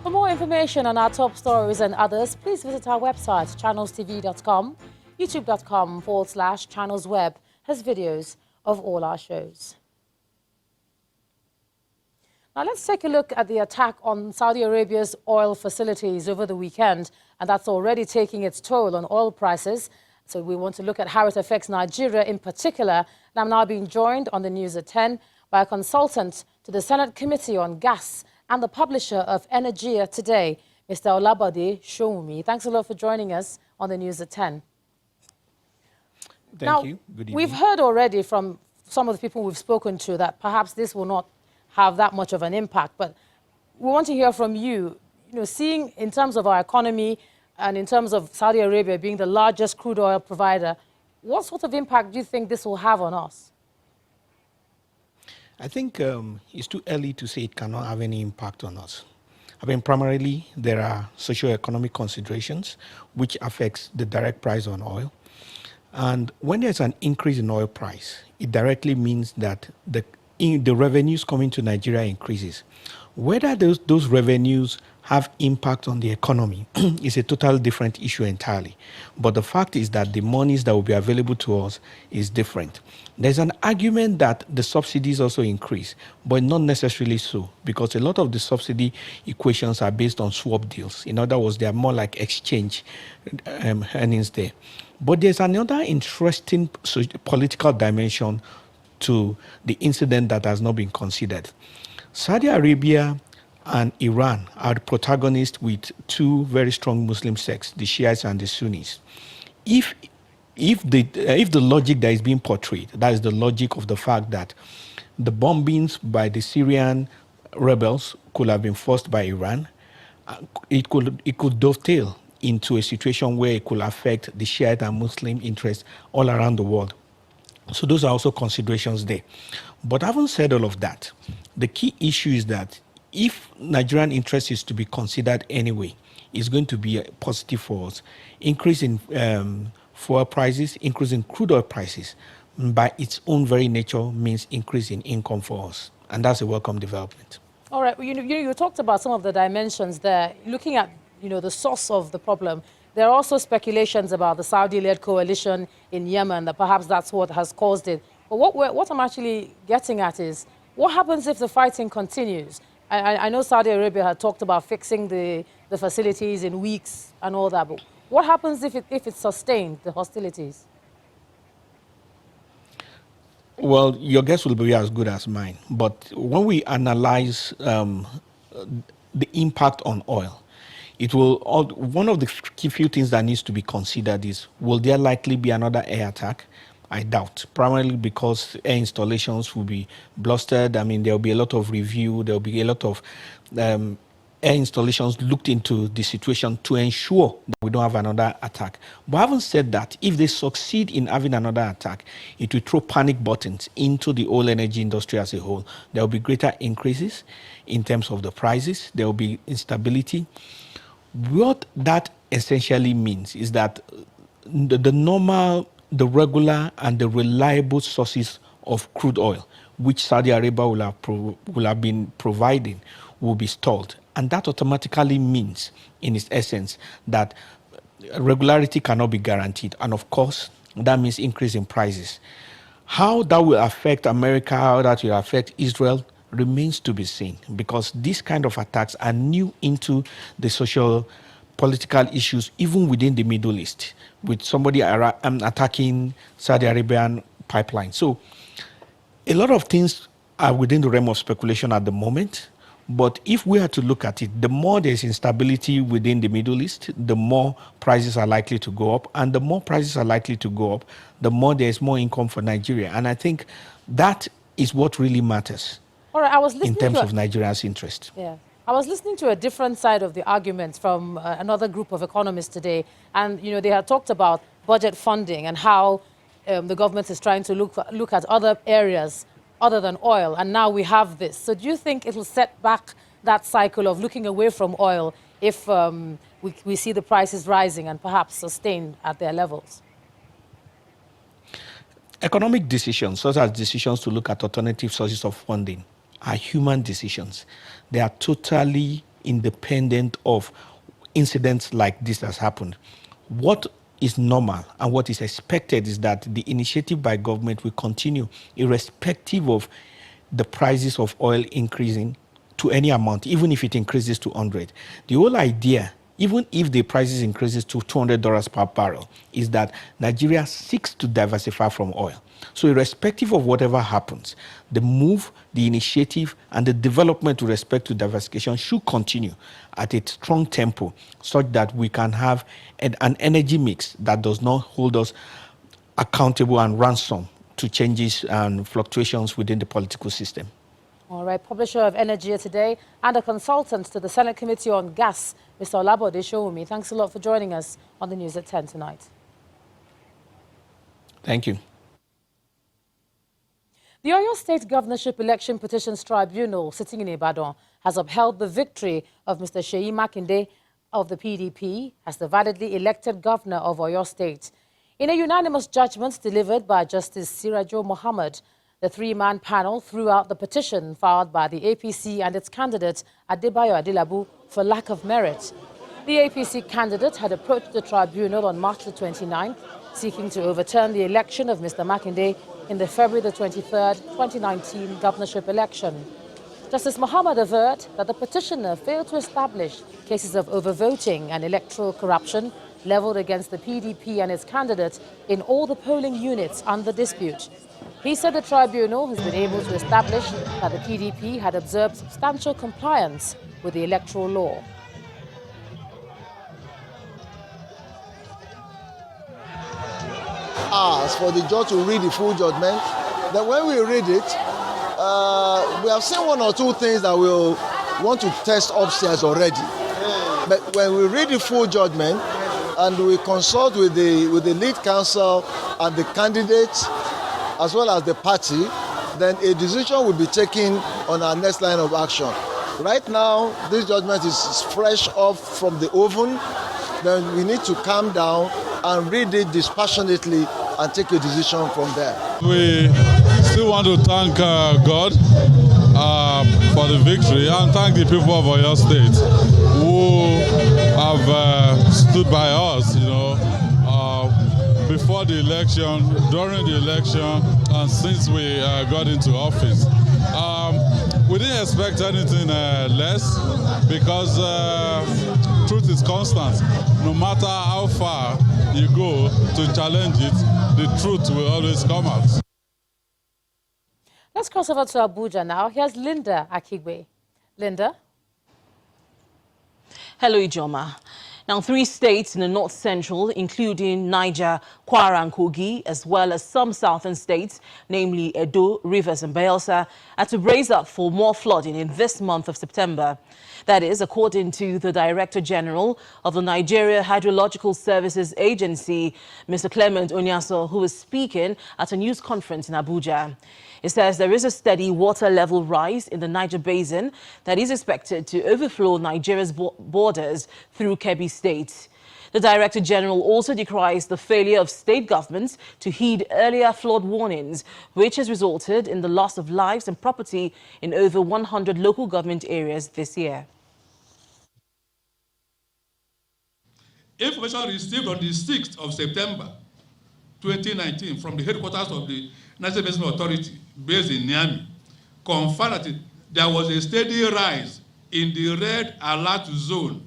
For more information on our top stories and others, please visit our website, channelstv.com. youtube.com/channelsweb has videos of all our shows. Now let's take a look at the attack on Saudi Arabia's oil facilities over the weekend, and that's already taking its toll on oil prices. So we want to look at how it affects Nigeria in particular. And I'm now being joined on the news at 10 by a consultant to the Senate Committee on Gas and the publisher of Energia Today, Mr. Olabode Showumi. Thanks a lot for joining us on the news at 10. Thank you. Good evening. We've heard already from some of the people we've spoken to that perhaps this will not have that much of an impact, but we want to hear from you, seeing in terms of our economy and in terms of Saudi Arabia being the largest crude oil provider, what sort of impact do you think this will have on us? I think it's too early to say it cannot have any impact on us. I mean, primarily, there are socio-economic considerations which affects the direct price on oil. And when there's an increase in oil price, it directly means that the revenues coming to Nigeria increases. Whether those revenues have impact on the economy is a totally different issue entirely. But the fact is that the monies that will be available to us is different. There's an argument that the subsidies also increase, but not necessarily so, because a lot of the subsidy equations are based on swap deals. In other words, they are more like exchange earnings there. But there's another interesting political dimension to the incident that has not been considered. Saudi Arabia and Iran are the protagonists with two very strong Muslim sects, the Shiites and the Sunnis. If the logic that is being portrayed, that is the logic of the fact that the bombings by the Syrian rebels could have been forced by Iran, it could dovetail into a situation where it could affect the Shiite and Muslim interests all around the world. So those are also considerations there. But having said all of that, the key issue is that if Nigerian interest is to be considered anyway, it's going to be positive for us. Increase in fuel prices, increase in crude oil prices, by its own very nature means increase in income for us. And that's a welcome development. All right. You talked about some of the dimensions there. Looking at, the source of the problem, there are also speculations about the Saudi-led coalition in Yemen, that perhaps that's what has caused it. But what I'm actually getting at is, what happens if the fighting continues? I know Saudi Arabia had talked about fixing the facilities in weeks and all that, but what happens if it's sustained, the hostilities? Well, your guess will be as good as mine. But when we analyze the impact on oil, one of the few things that needs to be considered is, will there likely be another air attack? I doubt, primarily because air installations will be blustered. I mean, there will be a lot of review. There will be a lot of air installations looked into the situation to ensure that we don't have another attack. But having said that, if they succeed in having another attack, it will throw panic buttons into the oil energy industry as a whole. There will be greater increases in terms of the prices. There will be instability. What that essentially means is that the regular and the reliable sources of crude oil, which Saudi Arabia will have been providing, will be stalled. And that automatically means, in its essence, that regularity cannot be guaranteed. And of course, that means increase in prices. How that will affect America, how that will affect Israel, remains to be seen, because these kind of attacks are new into the social political issues, even within the Middle East, with somebody attacking Saudi Arabian pipeline. So a lot of things are within the realm of speculation at the moment. But if we are to look at it, the more there's instability within the Middle East, the more prices are likely to go up. And the more prices are likely to go up, the more there's more income for Nigeria. And I think that is what really matters. All right, I was listening in terms of Nigeria's interest. Yeah. I was listening to a different side of the argument from another group of economists today. And, they had talked about budget funding and how the government is trying to look at other areas other than oil. And now we have this. So do you think it will set back that cycle of looking away from oil if we see the prices rising and perhaps sustained at their levels? Economic decisions, such as decisions to look at alternative sources of funding, are human decisions. They are totally independent of incidents like this has happened. What is normal and what is expected is that the initiative by government will continue irrespective of the prices of oil increasing to any amount, even if it increases to 100. The whole idea, even if the prices increases to $200 per barrel, is that Nigeria seeks to diversify from oil. So irrespective of whatever happens, the move, the initiative, and the development with respect to diversification should continue at a strong tempo such that we can have an energy mix that does not hold us accountable and ransom to changes and fluctuations within the political system. All right, publisher of Energy Today and a consultant to the Senate Committee on Gas, Mr. Olabode Showumi. Thanks a lot for joining us on the News at 10 tonight. Thank you. The Oyo State Governorship Election Petitions Tribunal, sitting in Ibadan, has upheld the victory of Mr. Seyi Makinde of the PDP as the validly elected governor of Oyo State. In a unanimous judgment delivered by Justice Sirajo Mohammed, the three-man panel threw out the petition filed by the APC and its candidate, Adebayo Adelabu, for lack of merit. The APC candidate had approached the tribunal on March the 29th, seeking to overturn the election of Mr. Makinde in the February the 23rd, 2019 governorship election. Justice Mohammed averred that the petitioner failed to establish cases of overvoting and electoral corruption leveled against the PDP and its candidate in all the polling units under dispute. He said the tribunal has been able to establish that the PDP had observed substantial compliance with the electoral law. As for the judge to read the full judgment, then when we read it, we have seen one or two things that we'll want to test upstairs already. But when we read the full judgment and we consult with the lead counsel and the candidates as well as the party, then a decision will be taken on our next line of action. Right now, this judgment is fresh off from the oven. Then we need to calm down and read it dispassionately and take a decision from there. We still want to thank God for the victory and thank the people of Oyo State who have stood by us, before the election, during the election, and since we got into office. We didn't expect anything less because truth is constant. No matter how far you go to challenge it, the truth will always come out. Let's cross over to Abuja now. Here's Linda Akigbe. Linda? Hello, Ijoma. Now, 3 states in the north central, including Niger, Kwara and Kogi, as well as some southern states, namely Edo, Rivers and Bayelsa, are to brace up for more flooding in this month of September. That is, according to the Director General of the Nigeria Hydrological Services Agency, Mr. Clement Onyaso, who was speaking at a news conference in Abuja. It says there is a steady water level rise in the Niger Basin that is expected to overflow Nigeria's borders through Kebbi State. The Director General also decries the failure of state governments to heed earlier flood warnings, which has resulted in the loss of lives and property in over 100 local government areas this year. Information received on the 6th of September 2019 from the headquarters of the National Basin Authority based in Niamey confirmed that there was a steady rise in the red alert zone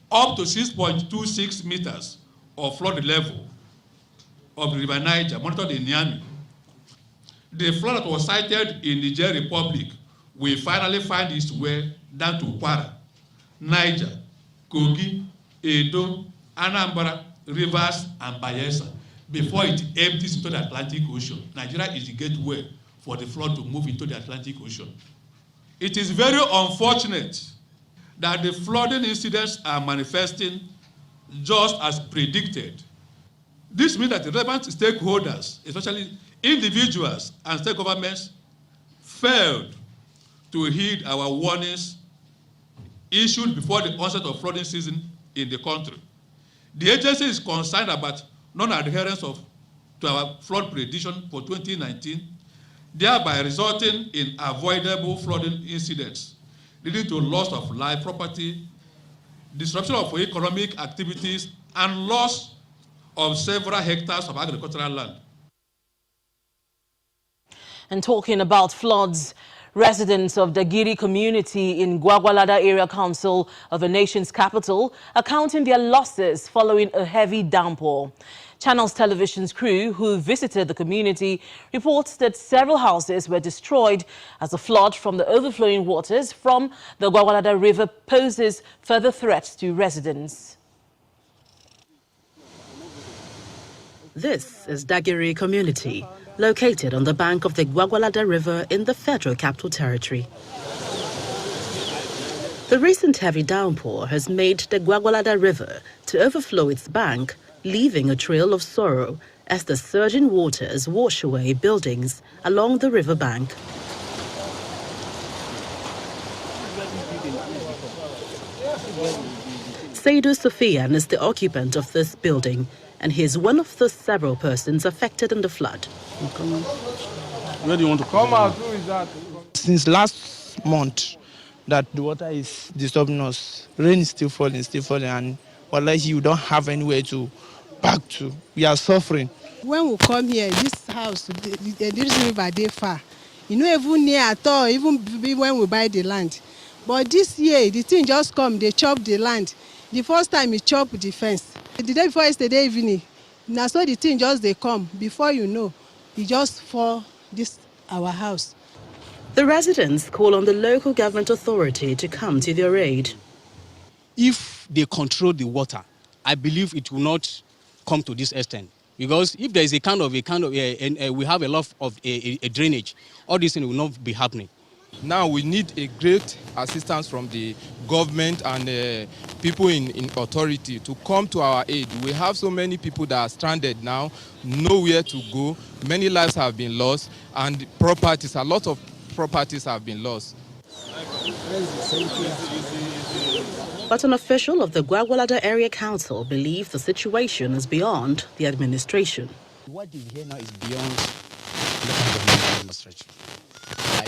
up to 6.26 meters of flood level of the River Niger, monitored in Niamey. The flood that was cited in the Niger Republic will finally find its way down to Kwara, Niger, Kogi, Edo, Anambra, Rivers, and Bayelsa before it empties into the Atlantic Ocean. Nigeria is the gateway for the flood to move into the Atlantic Ocean. It is very unfortunate that the flooding incidents are manifesting just as predicted. This means that the relevant stakeholders, especially individuals and state governments, failed to heed our warnings issued before the onset of flooding season in the country. The agency is concerned about non-adherence to our flood prediction for 2019, thereby resulting in avoidable flooding incidents. leading to loss of life, property, disruption of economic activities, and loss of several hectares of agricultural land. And talking about floods, residents of the Giri community in Gwagwalada Area Council of the nation's capital are counting their losses following a heavy downpour. Channels Television's crew who visited the community reports that several houses were destroyed as the flood from the overflowing waters from the Gwagwalada River poses further threats to residents. This is Dagiri community, located on the bank of the Gwagwalada River in the Federal Capital Territory. The recent heavy downpour has made the Gwagwalada River to overflow its bank, leaving a trail of sorrow as the surging waters wash away buildings along the river bank. Saidu Sofian is the occupant of this building, and he is one of the several persons affected in the flood. Where do you want to come out? Who is that? Since last month, that the water is disturbing us. Rain is still falling, and you don't have anywhere to back to. We are suffering. When we come here, this house, this river, they far. You know, even near at all, even when we buy the land. But this year, the thing just come, they chop the land. The first time, he chop the fence. The day before yesterday evening, now so the thing just they come. Before you know, he just fall this our house. The residents call on the local government authority to come to their aid. If they control the water, I believe it will not come to this extent. Because if there is we have a lot of a drainage, all this thing will not be happening. Now we need a great assistance from the government and people in authority to come to our aid. We have so many people that are stranded now, nowhere to go. Many lives have been lost, and properties, a lot of properties have been lost. But an official of the Gwagwalada Area Council believes the situation is beyond the administration. What is here now is beyond the government administration.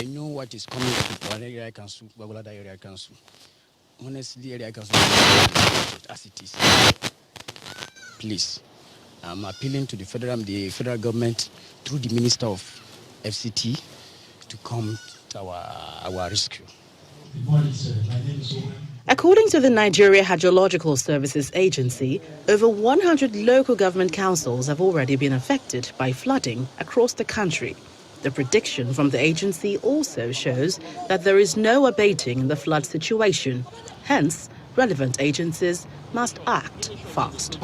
I know what is coming to our area council, Gwagwalada Area Council. Honestly, area council as it is. Please, I'm appealing to the federal government through the Minister of FCT to come to our rescue. According to the Nigeria Hydrological Services Agency, over 100 local government councils have already been affected by flooding across the country. The prediction from the agency also shows that there is no abating in the flood situation. Hence, relevant agencies must act fast.